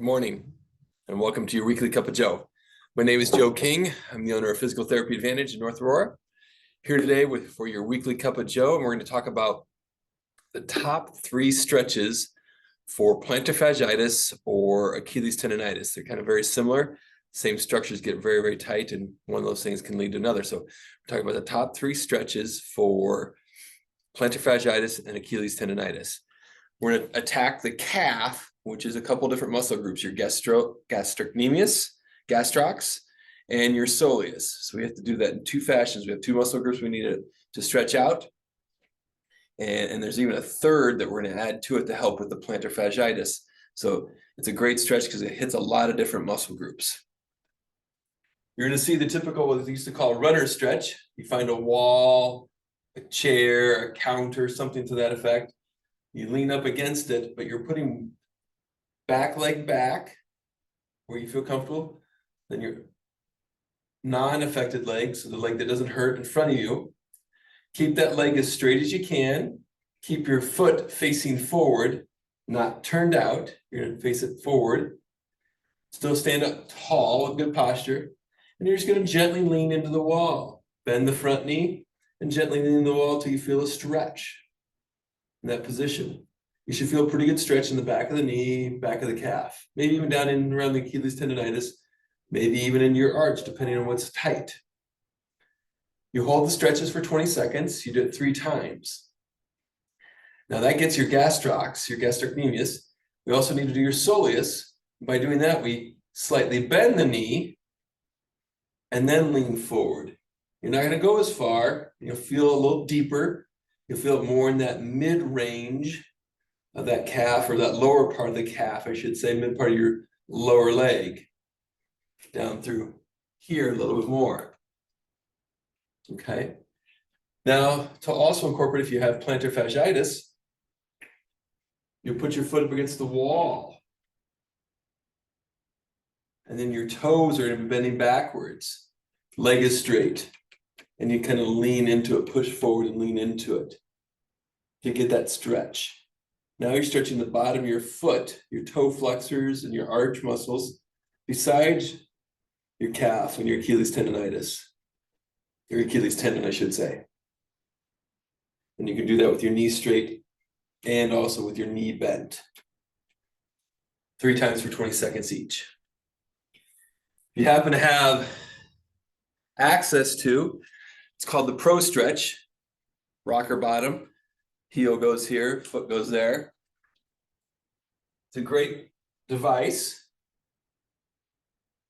Good morning, and welcome to your weekly cup of Joe. My name is Joe King. I'm the owner of Physical Therapy Advantage in North Aurora. Here today for your weekly cup of Joe, and we're going to talk about the top 3 stretches for plantar fasciitis or Achilles tendonitis. They're kind of very similar. Same structures get very, very tight, and one of those things can lead to another. So we're talking about the top 3 stretches for plantar fasciitis and Achilles tendonitis. We're going to attack the calf, which is a couple different muscle groups, your gastrocnemius, gastrocs, and your soleus. So we have to do that in 2 fashions. We have 2 muscle groups we need to stretch out. And there's even a third that we're going to add to it to help with the plantar fasciitis. So it's a great stretch because it hits a lot of different muscle groups. You're going to see the typical, what they used to call runner stretch. You find a wall, a chair, a counter, something to that effect. You lean up against it, but you're putting back leg back where you feel comfortable. Then your non-affected leg, so the leg that doesn't hurt in front of you. Keep that leg as straight as you can. Keep your foot facing forward, not turned out. You're going to face it forward. Still stand up tall with good posture. And you're just going to gently lean into the wall. Bend the front knee and gently lean into the wall until you feel a stretch in that position. You should feel a pretty good stretch in the back of the knee, back of the calf, maybe even down in around the Achilles tendonitis, maybe even in your arch, depending on what's tight. You hold the stretches for 20 seconds. You do it 3 times. Now that gets your gastrocs, your gastrocnemius. We also need to do your soleus. By doing that, we slightly bend the knee and then lean forward. You're not going to go as far. You'll feel a little deeper. You'll feel it more in that mid-range of that calf, or that lower part of the calf, I should say, mid part of your lower leg, down through here a little bit more. Okay. Now, to also incorporate, if you have plantar fasciitis, you put your foot up against the wall. And then your toes are going to be bending backwards. Leg is straight. And you kind of lean into it, push forward and lean into it to get that stretch. Now you're stretching the bottom of your foot, your toe flexors and your arch muscles, besides your calf and your Achilles tendonitis. Your Achilles tendon, I should say. And you can do that with your knees straight and also with your knee bent. 3 times for 20 seconds each. If you happen to have access to, it's called the pro stretch, rocker bottom. Heel goes here, foot goes there. It's a great device.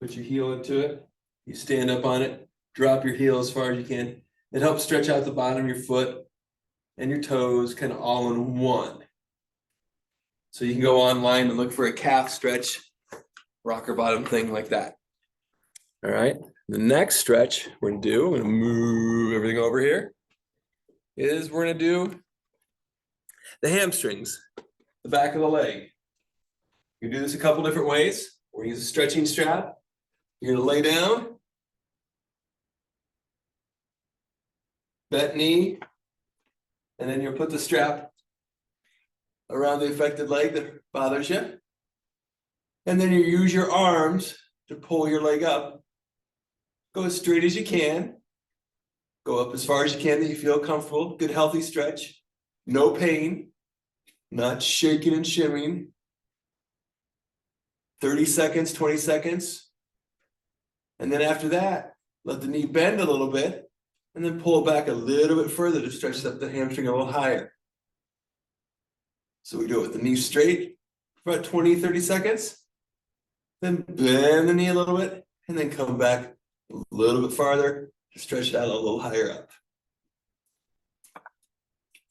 Put your heel into it. You stand up on it. Drop your heel as far as you can. It helps stretch out the bottom of your foot and your toes kind of all in one. So you can go online and look for a calf stretch, rocker bottom thing like that. All right. The next stretch we're going to do, I'm going to move everything over here, is we're going to do the hamstrings, the back of the leg. You can do this a couple different ways. We're going to use a stretching strap. You're going to lay down, bent knee, and then you'll put the strap around the affected leg that bothers you. And then you use your arms to pull your leg up. Go as straight as you can. Go up as far as you can that you feel comfortable. Good, healthy stretch. No pain. Not shaking and shimmying. 30 seconds, 20 seconds. And then after that, let the knee bend a little bit and then pull it back a little bit further to stretch up the hamstring a little higher. So we do it with the knee straight for about 20, 30 seconds. Then bend the knee a little bit and then come back a little bit farther to stretch it out a little higher up.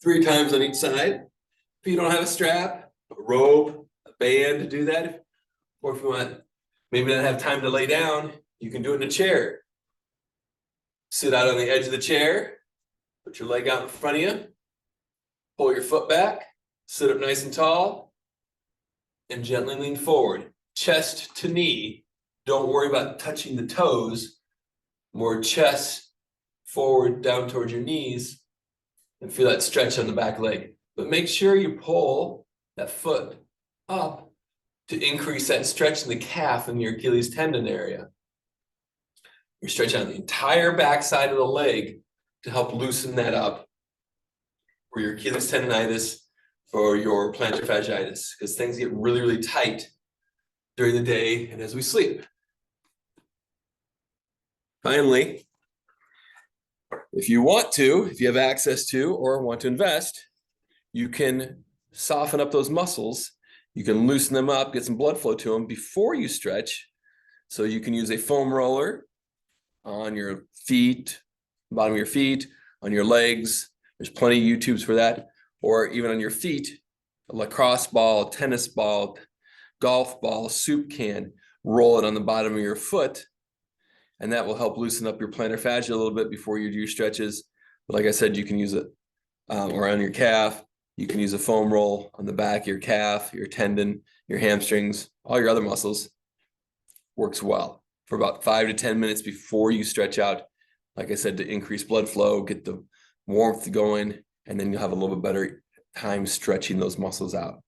3 times on each side. If you don't have a strap, a rope, a band to do that, or if you want maybe not have time to lay down, you can do it in a chair. Sit out on the edge of the chair, put your leg out in front of you, pull your foot back, sit up nice and tall, and gently lean forward. Chest to knee. Don't worry about touching the toes. More chest forward down towards your knees, and feel that stretch on the back leg. But make sure you pull that foot up to increase that stretch in the calf and your Achilles tendon area. You're stretching out the entire backside of the leg to help loosen that up for your Achilles tendonitis, for your plantar fasciitis, because things get really, really tight during the day and as we sleep. Finally, if you have access to or want to invest, you can soften up those muscles. You can loosen them up, get some blood flow to them before you stretch. So you can use a foam roller on your feet, bottom of your feet, on your legs. There's plenty of YouTubes for that. Or even on your feet, a lacrosse ball, tennis ball, golf ball, soup can, roll it on the bottom of your foot. And that will help loosen up your plantar fascia a little bit before you do your stretches. But like I said, you can use it around your calf. You can use a foam roll on the back of your calf, your tendon, your hamstrings, all your other muscles. Works well for about 5 to 10 minutes before you stretch out. Like I said, to increase blood flow, get the warmth going, and then you'll have a little bit better time stretching those muscles out.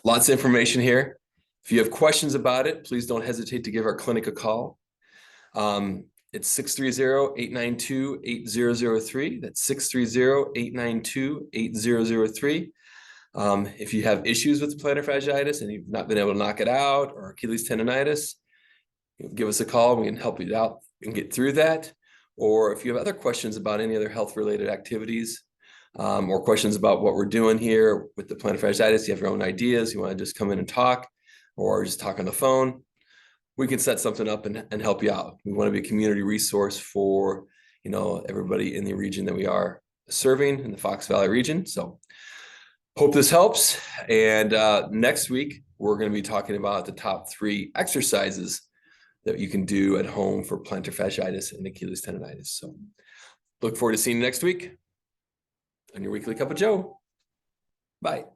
Lots of information here. If you have questions about it, please don't hesitate to give our clinic a call. It's 630-892-8003. That's 630-892-8003. If you have issues with plantar fasciitis and you've not been able to knock it out, or Achilles tendonitis, give us a call. We can help you out and get through that. Or if you have other questions about any other health-related activities, or questions about what we're doing here with the plantar fasciitis, you have your own ideas, you want to just come in and talk, or just talk on the phone, we can set something up and help you out. We want to be a community resource for, everybody in the region that we are serving in the Fox Valley region. So hope this helps. And next week, we're going to be talking about the top 3 exercises that you can do at home for plantar fasciitis and Achilles tendonitis. So look forward to seeing you next week on your Weekly Cup of Joe. Bye.